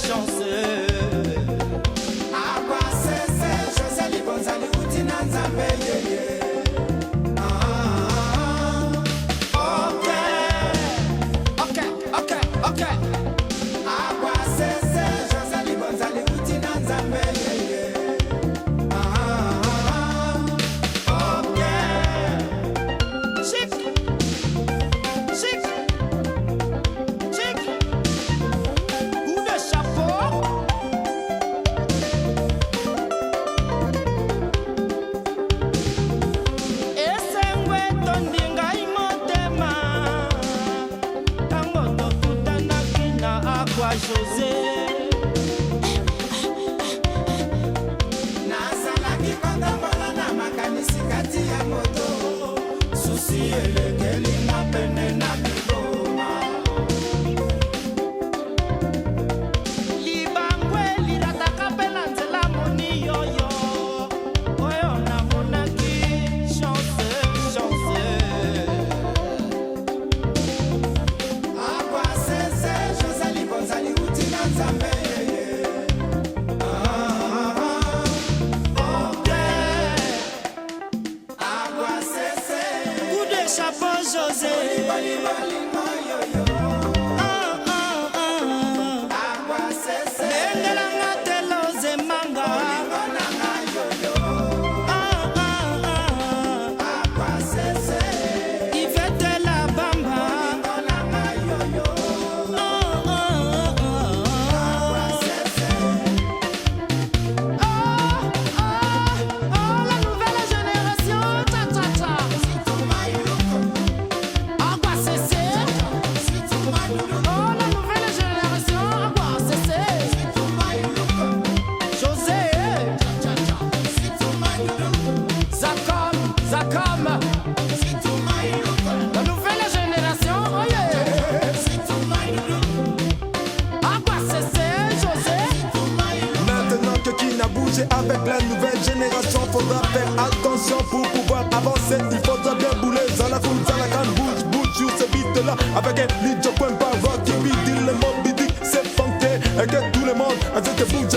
chanceux. Agua sese, José Libonza liuti na nzambe yeye. Ok. Agua sese, José Libonza liuti na nzambe yeye. Ok. Chic. Coup de chapeau. Esengwe tondinga imotema. Tango tokutanaki na Agua José. Nazalaki kotambola na makanisi kati ya moto. Susi elekeli na pene na biboma. Libangwe lirataka mpe na nzela moni yoyo. Oyo namonaki chanceux. Agua sese, José Libonza liuti na nzambe yeye. Ok. Agua sese, Coup de chapeau José. balingo yoyo. Agua sese, Bengelanga telo zemanga. nanga yoyo. Agua sese, Ivete la bamba. nanga yoyo. Agua sese, La nouvelle génération. Ta. Agua Cessé. Oh, la nouvelle génération. Agua Cessé. José. Zacom. La nouvelle génération. Oh yeah. Agua Cessé. José. Maintenant que qui n'a bougé avec la nouvelle génération, faudra faire attention pour pouvoir avancer. Il faudra bien bouler dans la foule, dans la canne, bouge sur ce beat là. Avec un Lidjo point pas rock qui dit le mot bidique, c'est funké. Et que tout le monde a dit que bouge.